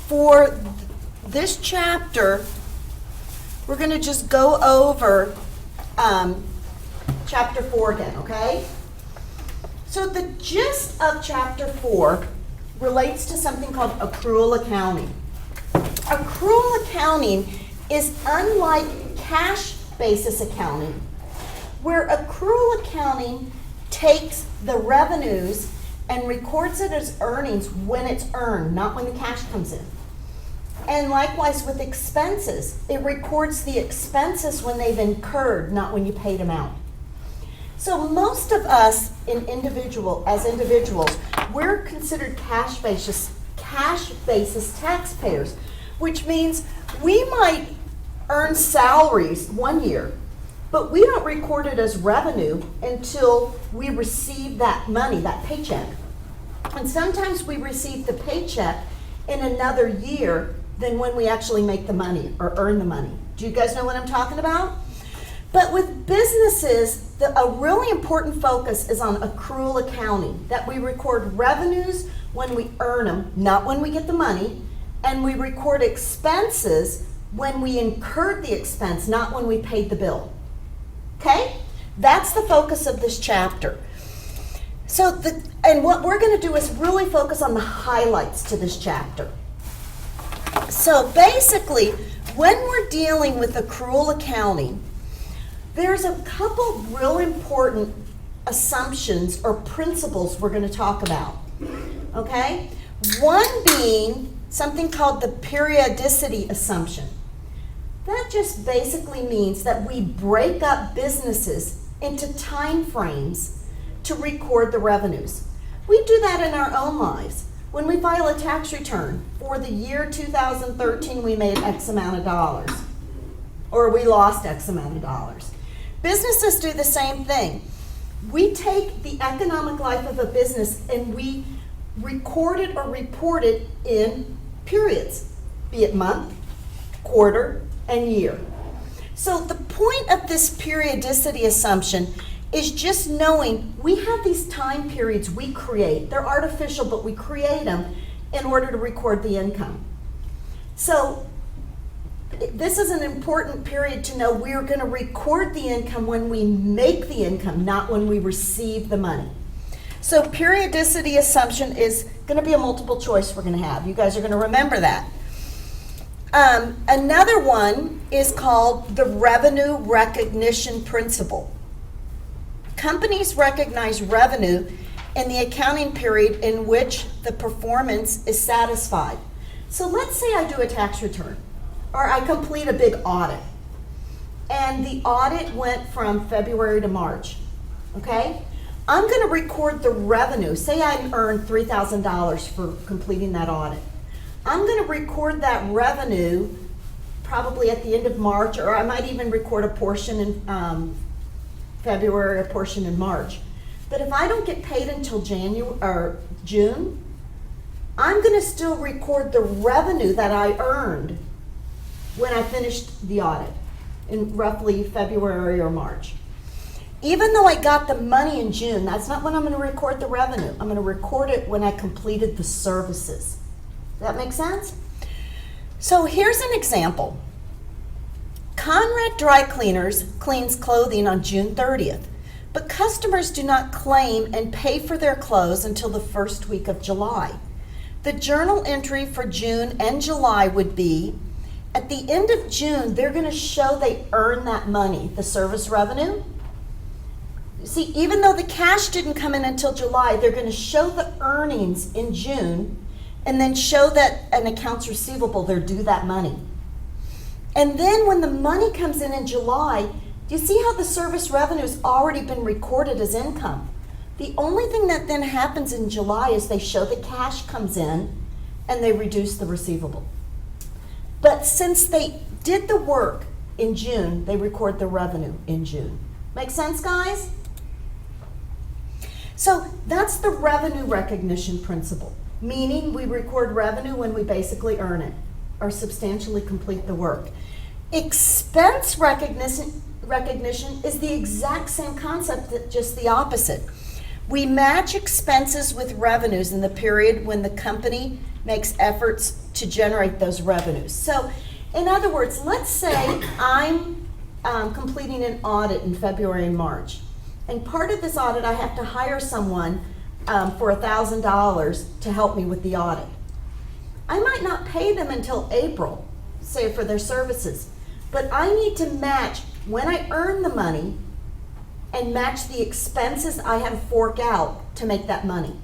For this chapter, we're going to just go over chapter 4 again, okay? So the gist of chapter 4 relates to something called accrual accounting. Accrual accounting is unlike cash basis accounting, where accrual accounting takes the revenues and records it as earnings when it's earned, not when the cash comes in. And likewise with expenses, it records the expenses when they've incurred, not when you paid them out. So most of us as individuals, we're considered cash basis taxpayers, which means we might earn salaries one year, but we don't record it as revenue until we receive that money, that paycheck. And sometimes we receive the paycheck in another year than when we actually make the money or earn the money. Do you guys know what I'm talking about? But with businesses, a really important focus is on accrual accounting, that we record revenues when we earn them, not when we get the money, and we record expenses when we incurred the expense, not when we paid the bill. Okay? That's the focus of this chapter. And what we're going to do is really focus on the highlights to this chapter. So basically, when we're dealing with accrual accounting, there's a couple real important assumptions or principles we're going to talk about. Okay? One being something called the periodicity assumption. That just basically means that we break up businesses into time frames to record the revenues. We do that in our own lives. When we file a tax return for the year 2013, we made X amount of dollars, or we lost X amount of dollars. Businesses do the same thing. We take the economic life of a business and we record it or report it in periods, be it month, quarter, and year. So the point of this periodicity assumption is just knowing we have these time periods we create. They're artificial, but we create them in order to record the income. So this is an important period to know we're going to record the income when we make the income, not when we receive the money. So periodicity assumption is going to be a multiple choice we're going to have. You guys are going to remember that. Another one is called the revenue recognition principle. Companies recognize revenue in the accounting period in which the performance is satisfied. So let's say I do a tax return, or I complete a big audit, and the audit went from February to March, okay? I'm going to record the revenue. Say I earned $3,000 for completing that audit. I'm going to record that revenue probably at the end of March, or I might even record a portion in February, a portion in March. But if I don't get paid until June, I'm going to still record the revenue that I earned when I finished the audit in roughly February or March. Even though I got the money in June, that's not when I'm going to record the revenue. I'm going to record it when I completed the services. Does that make sense? So here's an example. Conrad Dry Cleaners cleans clothing on June 30th, but customers do not claim and pay for their clothes until the first week of July. The journal entry for June and July would be, at the end of June, they're going to show they earned that money, the service revenue. See, even though the cash didn't come in until July, they're going to show the earnings in June and then show that an accounts receivable, they're due that money. And then when the money comes in July, do you see how the service revenue's already been recorded as income? The only thing that then happens in July is they show the cash comes in and they reduce the receivable. But since they did the work in June, they record the revenue in June. Make sense, guys? So that's the revenue recognition principle, meaning we record revenue when we basically earn it or substantially complete the work. Expense recognition is the exact same concept, just the opposite. We match expenses with revenues in the period when the company makes efforts to generate those revenues. So, in other words, let's say I'm completing an audit in February and March. And part of this audit, I have to hire someone for $1,000 to help me with the audit. I might not pay them until April, say for their services, but I need to match when I earn the money and match the expenses I have to fork out to make that money.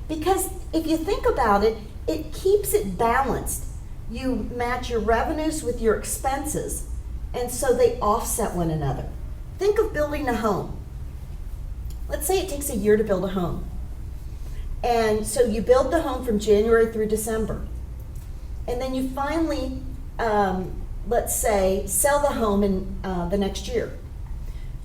Because if you think about it, it keeps it balanced. You match your revenues with your expenses, and so they offset one another. Think of building a home. Let's say it takes a year to build a home. And so you build the home from January through December. And then you finally, let's say, sell the home in the next year.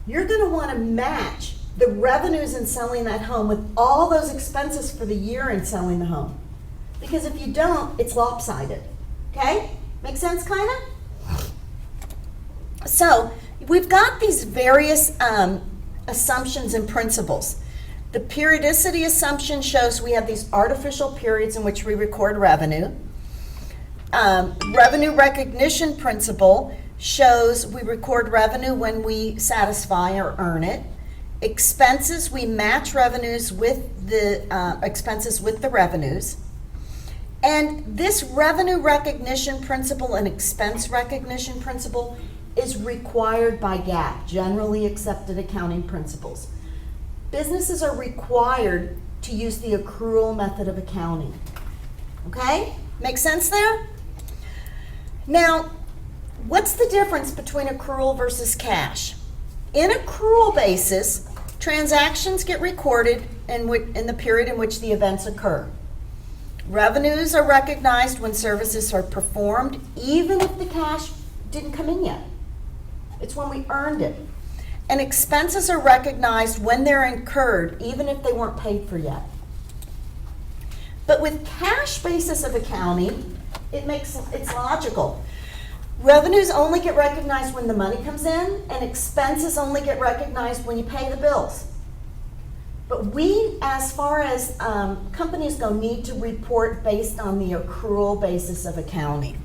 You're going to want to match the revenues in selling that home with all those expenses for the year in selling the home. Because if you don't, it's lopsided. Okay? Make sense, kind of? So, we've got these various assumptions and principles. The periodicity assumption shows we have these artificial periods in which we record revenue. Revenue recognition principle shows we record revenue when we satisfy or earn it. Expenses, we match revenues with the expenses with the revenues. And this revenue recognition principle and expense recognition principle is required by GAAP, generally accepted accounting principles. Businesses are required to use the accrual method of accounting. Okay? Make sense there? Now, what's the difference between accrual versus cash? In accrual basis, transactions get recorded in the period in which the events occur. Revenues are recognized when services are performed, even if the cash didn't come in yet. It's when we earned it. And expenses are recognized when they're incurred, even if they weren't paid for yet. But with cash basis of accounting, it's logical. Revenues only get recognized when the money comes in, and expenses only get recognized when you pay the bills. But we, as far as companies go, need to report based on the accrual basis of accounting.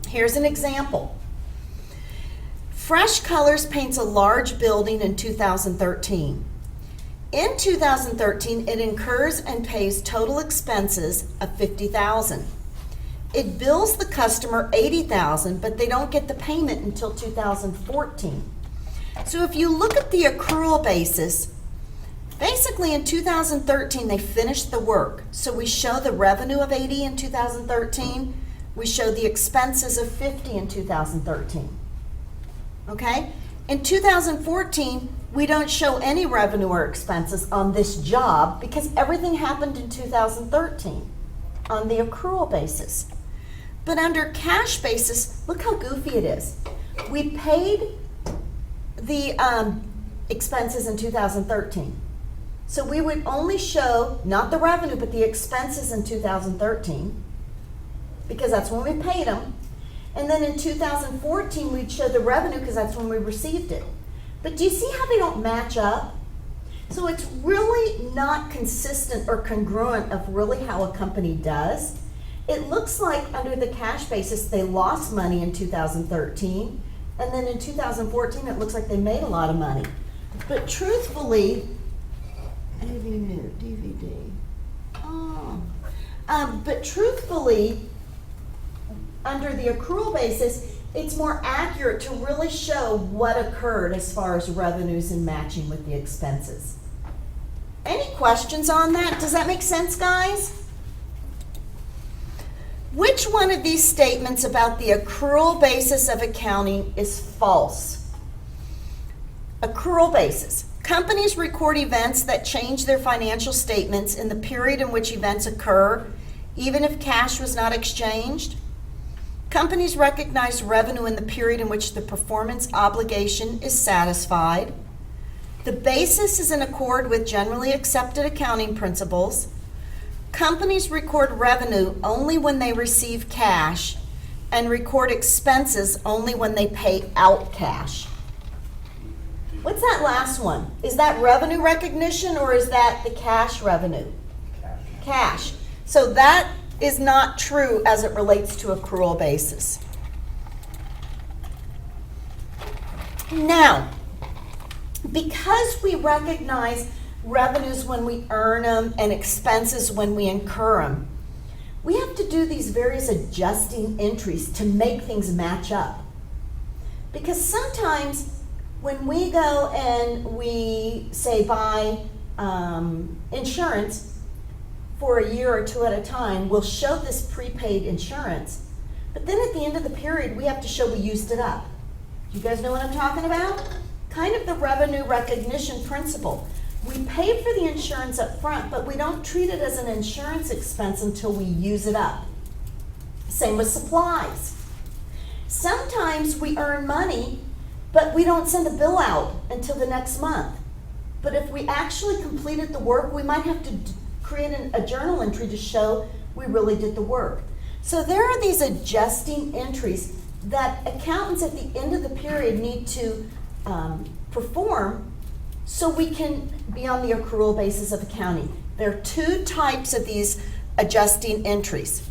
Here's an example. Fresh Colors paints a large building in 2013. In 2013, it incurs and pays total expenses of $50,000. It bills the customer $80,000, but they don't get the payment until 2014. So if you look at the accrual basis, basically in 2013 they finished the work. So we show the revenue of $80 in 2013. We show the expenses of $50 in 2013. Okay? In 2014, we don't show any revenue or expenses on this job because everything happened in 2013 on the accrual basis. But under cash basis, look how goofy it is. We paid the expenses in 2013. So we would only show, not the revenue, but the expenses in 2013 because that's when we paid them. And then in 2014, we'd show the revenue because that's when we received it. But do you see how they don't match up? So it's really not consistent or congruent of really how a company does. It looks like under the cash basis, they lost money in 2013. And then in 2014, it looks like they made a lot of money. But truthfully, DVD. But truthfully, under the accrual basis, it's more accurate to really show what occurred as far as revenues and matching with the expenses. Any questions on that? Does that make sense, guys? Which one of these statements about the accrual basis of accounting is false? Accrual basis. Companies record events that change their financial statements in the period in which events occur, even if cash was not exchanged. Companies recognize revenue in the period in which the performance obligation is satisfied. The basis is in accord with generally accepted accounting principles. Companies record revenue only when they receive cash and record expenses only when they pay out cash. What's that last one? Is that revenue recognition or is that the cash revenue? Cash. So that is not true as it relates to accrual basis. Now, because we recognize revenues when we earn them and expenses when we incur them, we have to do these various adjusting entries to make things match up. Because sometimes when we go and we say buy insurance for a year or two at a time, we'll show this prepaid insurance, but then at the end of the period we have to show we used it up. You guys know what I'm talking about? Kind of the revenue recognition principle. We pay for the insurance up front, but we don't treat it as an insurance expense until we use it up. Same with supplies. Sometimes we earn money, but we don't send a bill out until the next month. But if we actually completed the work, we might have to create a journal entry to show we really did the work. So there are these adjusting entries that accountants at the end of the period need to perform so we can be on the accrual basis of accounting. There are two types of these adjusting entries.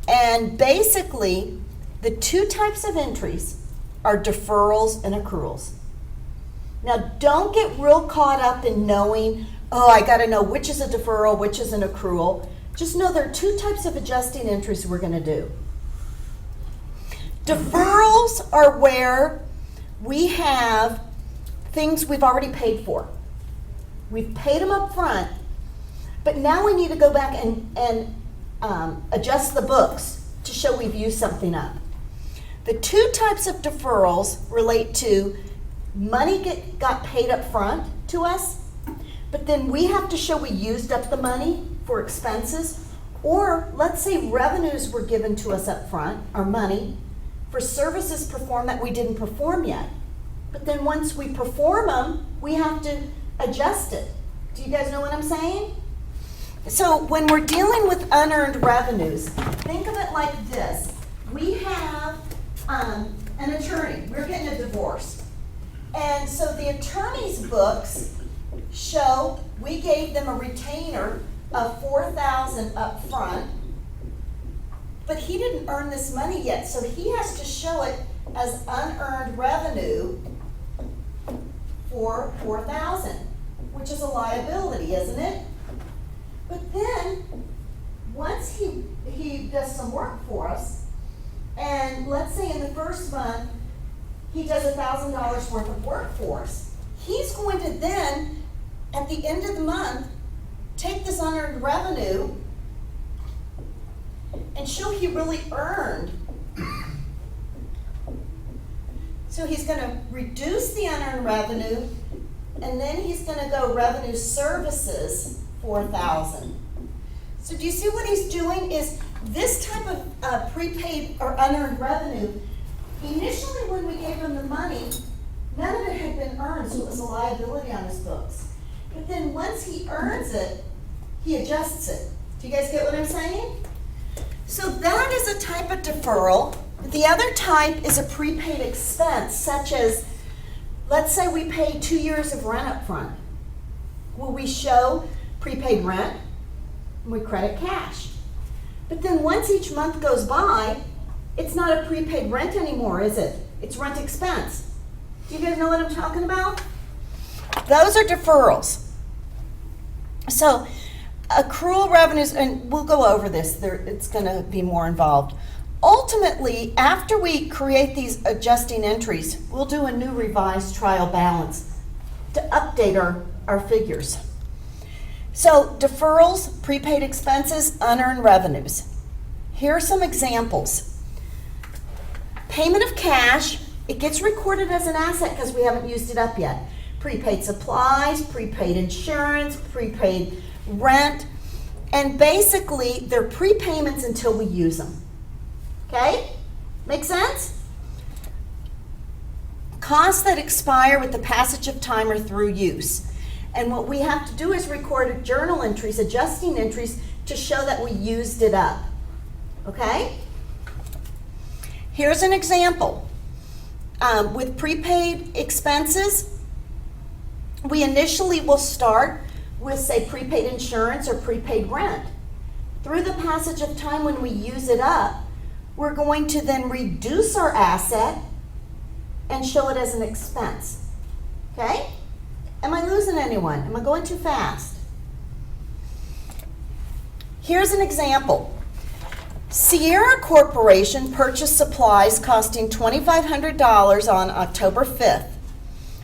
And basically, the two types of entries are deferrals and accruals. Now, don't get real caught up in knowing, oh, I got to know which is a deferral, which is an accrual. Just know there are two types of adjusting entries we're going to do. Deferrals are where we have things we've already paid for. We've paid them up front, but now we need to go back and adjust the books to show we've used something up. The two types of deferrals relate to money got paid up front to us, but then we have to show we used up the money for expenses, or let's say revenues were given to us up front, our money, for services performed that we didn't perform yet. But then once we perform them, we have to adjust it. Do you guys know what I'm saying? So when we're dealing with unearned revenues, think of it like this. We have an attorney. We're getting a divorce. And so the attorney's books show we gave them a retainer of $4,000 up front, but he didn't earn this money yet, so he has to show it as unearned revenue for $4,000, which is a liability, isn't it? But then, once he does some work for us, and let's say in the first month, he does $1,000 worth of work for us, he's going to then, at the end of the month, take this unearned revenue and show he really earned. So he's going to reduce the unearned revenue, and then he's going to go revenue services, $4,000. So do you see what he's doing is this type of prepaid or unearned revenue, initially when we gave him the money, none of it had been earned, so it was a liability on his books. But then once he earns it, he adjusts it. Do you guys get what I'm saying? So that is a type of deferral. The other type is a prepaid expense, such as, let's say we pay 2 years of rent up front. Will we show prepaid rent? We credit cash. But then once each month goes by, it's not a prepaid rent anymore, is it? It's rent expense. Do you guys know what I'm talking about? Those are deferrals. So accrual revenues, and we'll go over this, it's going to be more involved. Ultimately, after we create these adjusting entries, we'll do a new revised trial balance to update our figures. So deferrals, prepaid expenses, unearned revenues. Here are some examples. Payment of cash, it gets recorded as an asset because we haven't used it up yet. Prepaid supplies, prepaid insurance, prepaid rent, and basically they're prepayments until we use them. Okay? Make sense? Costs that expire with the passage of time or through use. And what we have to do is record journal entries, adjusting entries, to show that we used it up. Okay? Here's an example. With prepaid expenses, we initially will start with, say, prepaid insurance or prepaid rent. through the passage of time when we use it up, we're going to then reduce our asset and show it as an expense. Okay? Am I losing anyone? Am I going too fast? Here's an example. Sierra Corporation purchased supplies costing $2,500 on October 5th.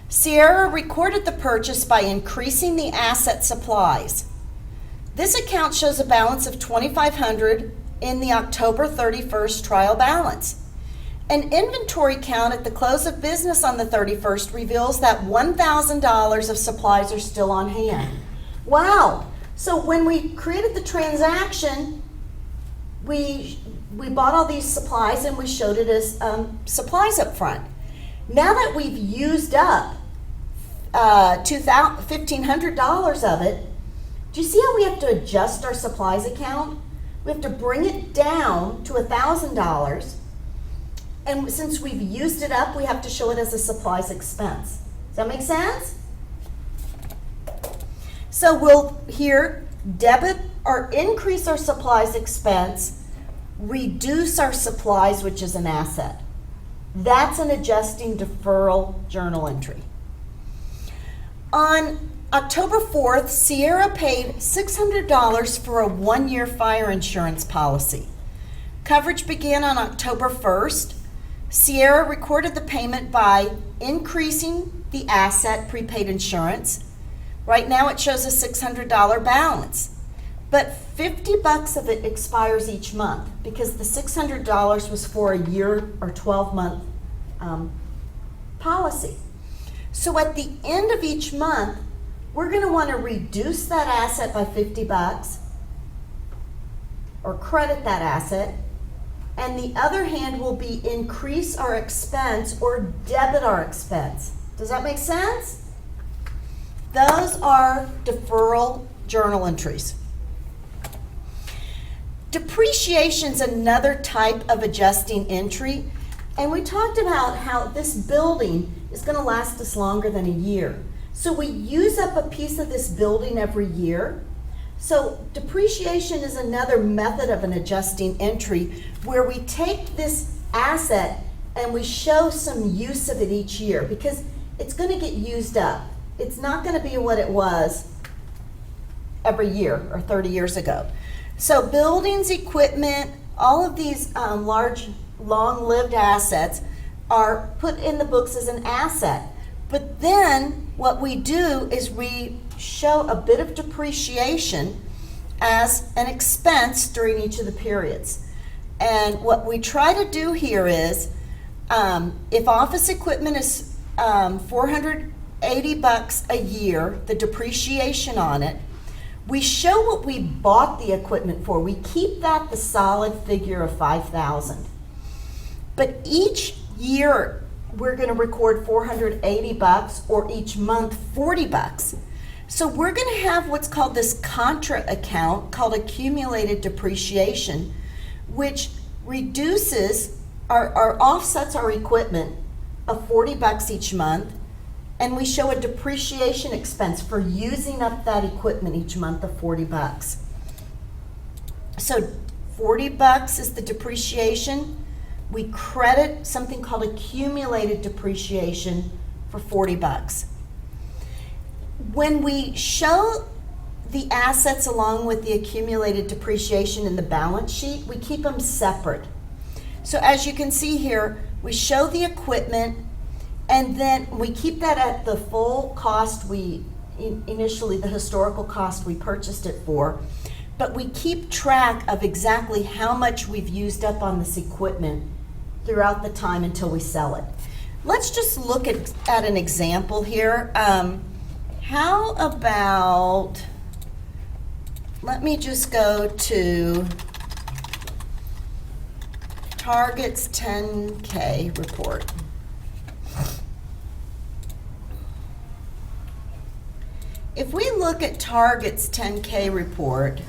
Sierra recorded the purchase by increasing the asset supplies. This account shows a balance of $2,500 in the October 31st trial balance. An inventory count at the close of business on the 31st reveals that $1,000 of supplies are still on hand. Wow! So when we created the transaction, we bought all these supplies and we showed it as supplies up front. Now that we've used up $1,500 of it, do you see how we have to adjust our supplies account? We have to bring it down to $1,000, and since we've used it up, we have to show it as a supplies expense. Does that make sense? So we'll here debit or increase our supplies expense, reduce our supplies, which is an asset. That's an adjusting deferral journal entry. On October 4th, Sierra paid $600 for a 1-year fire insurance policy. Coverage began on October 1st. Sierra recorded the payment by increasing the asset prepaid insurance. Right now it shows a $600 balance, but $50 of it expires each month because the $600 was for a year or 12-month policy. So at the end of each month, we're going to want to reduce that asset by $50 or credit that asset, and the other hand will be increase our expense or debit our expense. Does that make sense? Those are deferral journal entries. Depreciation is another type of adjusting entry, and we talked about how this building is going to last us longer than a year. So we use up a piece of this building every year. So depreciation is another method of an adjusting entry where we take this asset and we show some use of it each year because it's going to get used up. It's not going to be what it was every year or 30 years ago. So buildings, equipment, all of these large, long-lived assets are put in the books as an asset. But then what we do is we show a bit of depreciation as an expense during each of the periods. And what we try to do here is, if office equipment is $480 a year, the depreciation on it, we show what we bought the equipment for. We keep that the solid figure of $5,000. But each year we're going to record $480 or each month $40. So we're going to have what's called this contra account called accumulated depreciation, which reduces our offsets our equipment of $40 each month, and we show a depreciation expense for using up that equipment each month of $40. So $40 is the depreciation. We credit something called accumulated depreciation for $40. When we show the assets along with the accumulated depreciation in the balance sheet, we keep them separate. So as you can see here, we show the equipment and then we keep that at the full cost initially the historical cost we purchased it for, but we keep track of exactly how much we've used up on this equipment throughout the time until we sell it. Let's just look at an example here. How about, let me just go to Target's 10K report. If we look at Target's 10K report,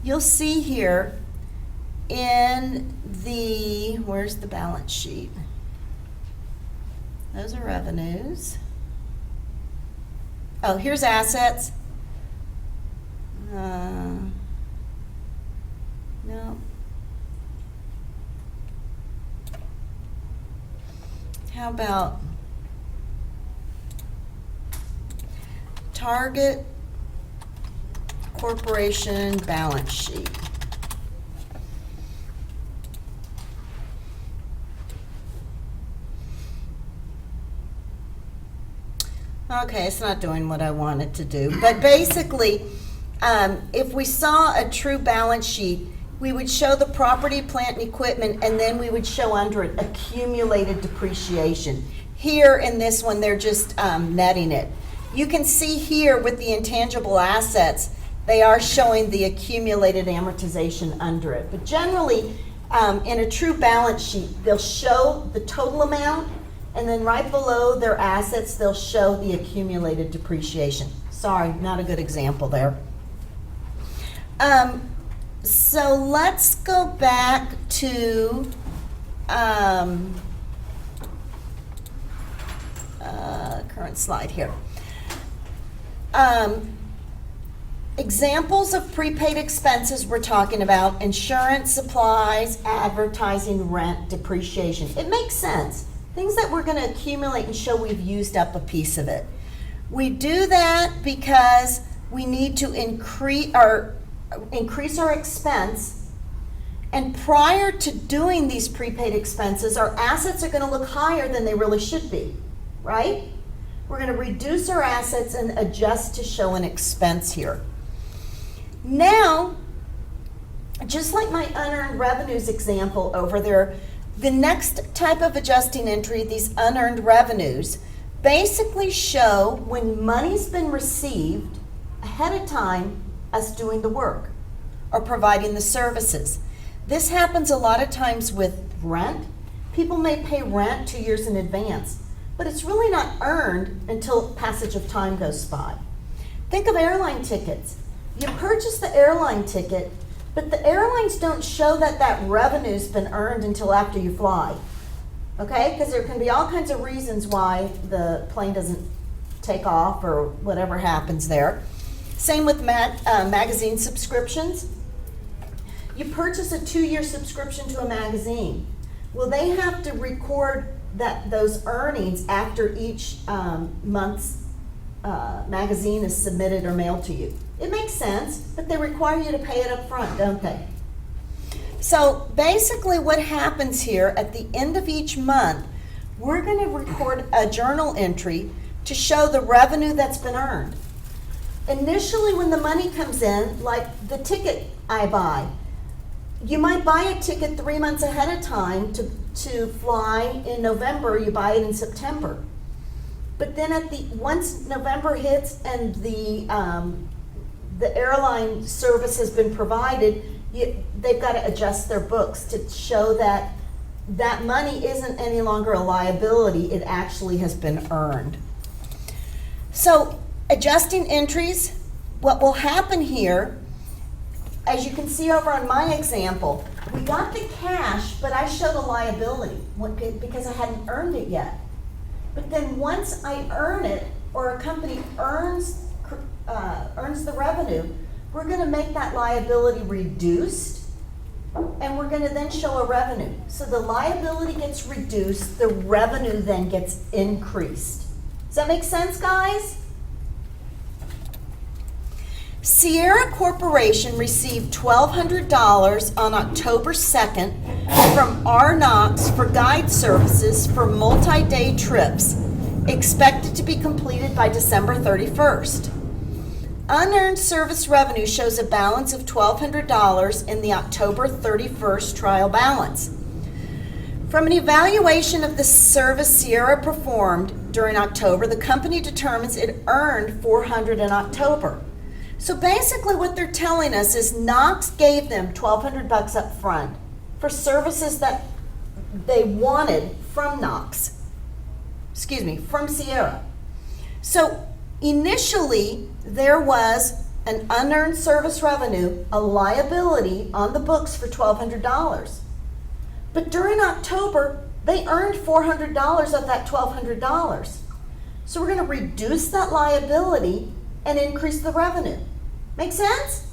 you'll see here in the, where's the balance sheet? Those are revenues. Oh, here's assets. How about Target Corporation balance sheet? Okay, it's not doing what I want it to do. But basically, if we saw a true balance sheet, we would show the property, plant, and equipment, and then we would show under it accumulated depreciation. Here in this one, they're just netting it. You can see here with the intangible assets, they are showing the accumulated amortization under it. But generally, in a true balance sheet, they'll show the total amount, and then right below their assets, they'll show the accumulated depreciation. Sorry, not a good example there. So let's go back to current slide here. Examples of prepaid expenses we're talking about: insurance, supplies, advertising, rent, depreciation. It makes sense. Things that we're going to accumulate and show we've used up a piece of it. We do that because we need to increase our expense, and prior to doing these prepaid expenses, our assets are going to look higher than they really should be, right? We're going to reduce our assets and adjust to show an expense here. Now, just like my unearned revenues example over there, the next type of adjusting entry, these unearned revenues, basically show when money's been received ahead of time, us doing the work or providing the services. This happens a lot of times with rent. People may pay rent 2 years in advance, but it's really not earned until passage of time goes by. Think of airline tickets. You purchase the airline ticket, but the airlines don't show that that revenue's been earned until after you fly, okay? Because there can be all kinds of reasons why the plane doesn't take off or whatever happens there. Same with magazine subscriptions. You purchase a 2-year subscription to a magazine. Well, they have to record those earnings after each month's magazine is submitted or mailed to you. It makes sense, but they require you to pay it up front, don't they? So basically what happens here at the end of each month, we're going to record a journal entry to show the revenue that's been earned. Initially, when the money comes in, like the ticket I buy, you might buy a ticket 3 months ahead of time to fly in November, you buy it in September. But then once November hits and the airline service has been provided, they've got to adjust their books to show that that money isn't any longer a liability, it actually has been earned. So adjusting entries, what will happen here, as you can see over on my example, we got the cash, but I showed a liability because I hadn't earned it yet. But then once I earn it, or a company earns the revenue, we're going to make that liability reduced, and we're going to then show a revenue. So the liability gets reduced, the revenue then gets increased. Does that make sense, guys? Sierra Corporation received $1,200 on October 2nd from RNOX for guide services for multi-day trips, expected to be completed by December 31st. Unearned service revenue shows a balance of $1,200 in the October 31st trial balance. From an evaluation of the service Sierra performed during October, the company determines it earned $400 in October. So basically what they're telling us is Knox gave them $1,200 up front for services that they wanted from from Sierra. So initially there was an unearned service revenue, a liability on the books for $1,200. But during October, they earned $400 of that $1,200. So we're going to reduce that liability and increase the revenue. Make sense?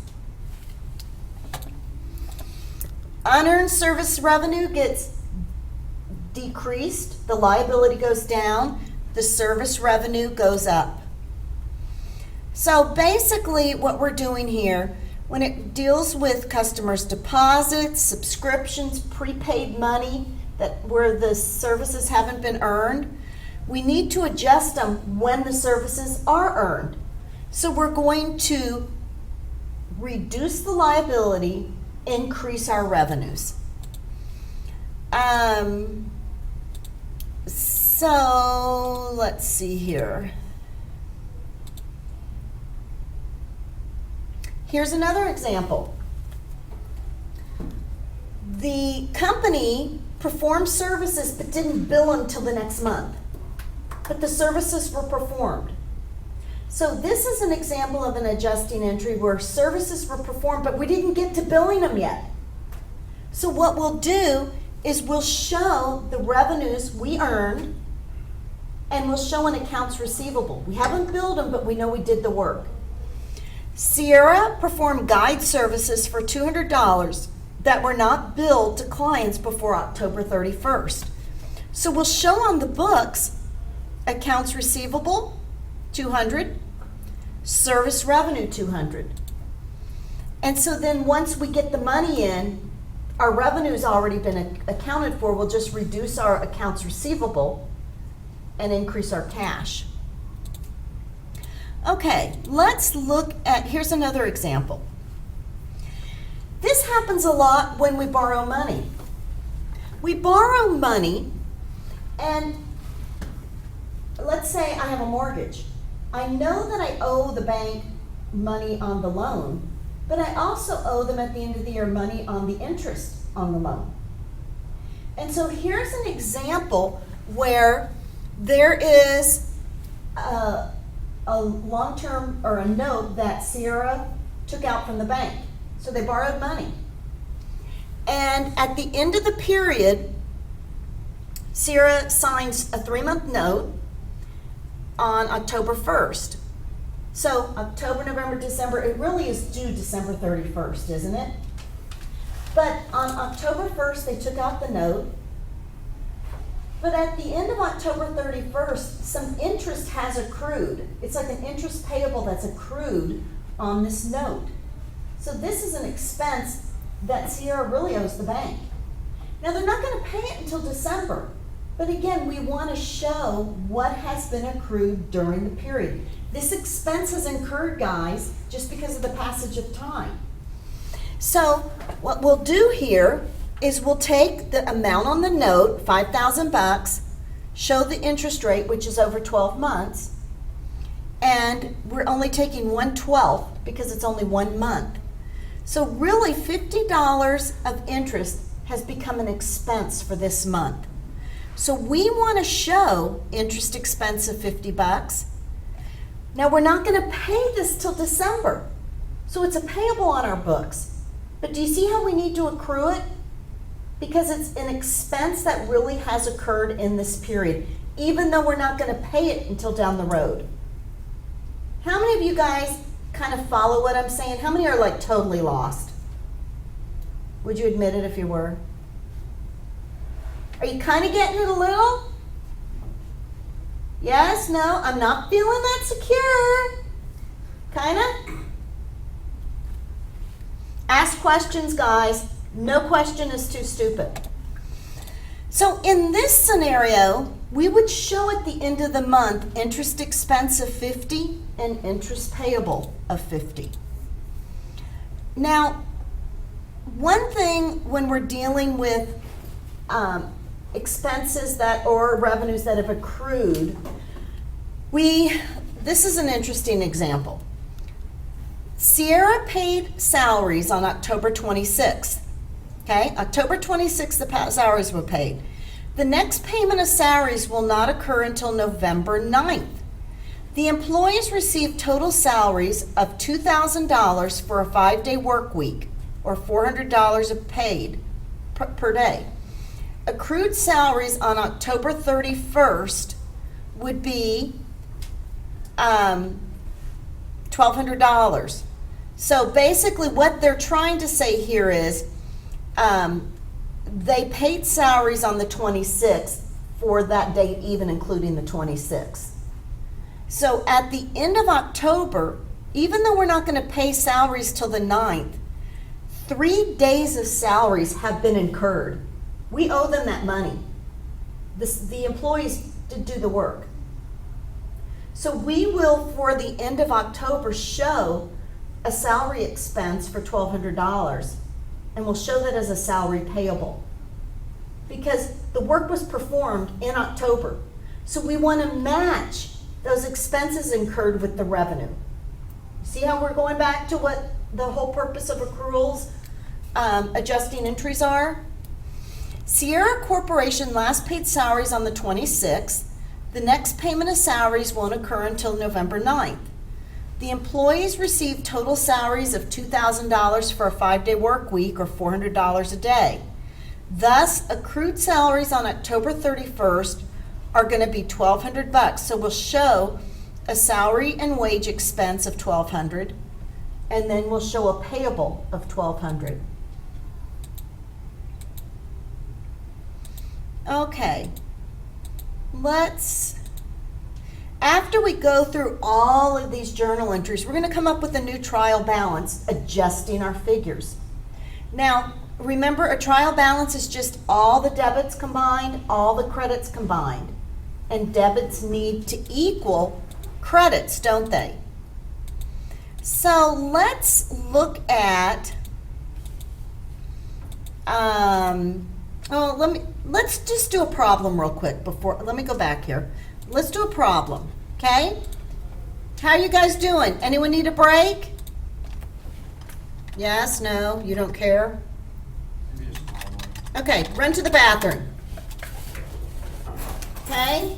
Unearned service revenue gets decreased, the liability goes down, the service revenue goes up. So basically what we're doing here, when it deals with customers' deposits, subscriptions, prepaid money, that where the services haven't been earned, we need to adjust them when the services are earned. So we're going to reduce the liability, increase our revenues. So let's see here. Here's another example. The company performed services but didn't bill them till the next month, but the services were performed. So this is an example of an adjusting entry where services were performed but we didn't get to billing them yet. So what we'll do is we'll show the revenues we earned and we'll show an accounts receivable. We haven't billed them, but we know we did the work. Sierra performed guide services for $200 that were not billed to clients before October 31st. So we'll show on the books accounts receivable, $200, service revenue, $200. And so then once we get the money in, our revenue's already been accounted for, we'll just reduce our accounts receivable and increase our cash. Okay, let's look at, here's another example. This happens a lot when we borrow money. We borrow money and let's say I have a mortgage. I know that I owe the bank money on the loan, but I also owe them at the end of the year money on the interest on the loan. And so here's an example where there is a long-term or a note that Sierra took out from the bank. So they borrowed money. And at the end of the period, Sierra signs a 3-month note on October 1st. So October, November, December, it really is due December 31st, isn't it? But on October 1st, they took out the note. But at the end of October 31st, some interest has accrued. It's like an interest payable that's accrued on this note. So this is an expense that Sierra really owes the bank. Now they're not going to pay it until December. But again, we want to show what has been accrued during the period. This expense is incurred, guys, just because of the passage of time. So what we'll do here is we'll take the amount on the note, $5,000, show the interest rate, which is over 12 months, and we're only taking 1/12 because it's only 1 month. So really $50 of interest has become an expense for this month. So we want to show interest expense of $50. Now we're not going to pay this till December. So it's a payable on our books. But do you see how we need to accrue it? Because it's an expense that really has occurred in this period, even though we're not going to pay it until down the road. How many of you guys kind of follow what I'm saying? How many are like totally lost? Would you admit it if you were? Are you kind of getting it a little? Yes? No? I'm not feeling that secure. Kind of? Ask questions, guys. No question is too stupid. So in this scenario, we would show at the end of the month interest expense of $50 and interest payable of $50. Now, one thing when we're dealing with expenses that or revenues that have accrued, this is an interesting example. Sierra paid salaries on October 26th. Okay, October 26th, the salaries were paid. The next payment of salaries will not occur until November 9th. The employees received total salaries of $2,000 for a 5-day work week, or $400 paid per day. Accrued salaries on October 31st would be $1,200. So basically what they're trying to say here is they paid salaries on the 26th for that date, even including the 26th. So at the end of October, even though we're not going to pay salaries till the 9th, 3 days of salaries have been incurred. We owe them that money. The employees did do the work. So we will, for the end of October, show a salary expense for $1,200, and we'll show that as a salary payable, because the work was performed in October. So we want to match those expenses incurred with the revenue. See how we're going back to what the whole purpose of accruals, adjusting entries are? Sierra Corporation last paid salaries on the 26th. The next payment of salaries won't occur until November 9th. The employees received total salaries of $2,000 for a 5-day work week, or $400 a day. Thus, accrued salaries on October 31st are going to be $1,200. So we'll show a salary and wage expense of $1,200, and then we'll show a payable of $1,200. Okay, after we go through all of these journal entries, we're going to come up with a new trial balance, adjusting our figures. Now, remember, a trial balance is just all the debits combined, all the credits combined. And debits need to equal credits, don't they? So let's look at, let's just do a problem real quick let me go back here. Let's do a problem, okay? How you guys doing? Anyone need a break? Yes, no, you don't care? Maybe a small one. Okay, run to the bathroom. Okay?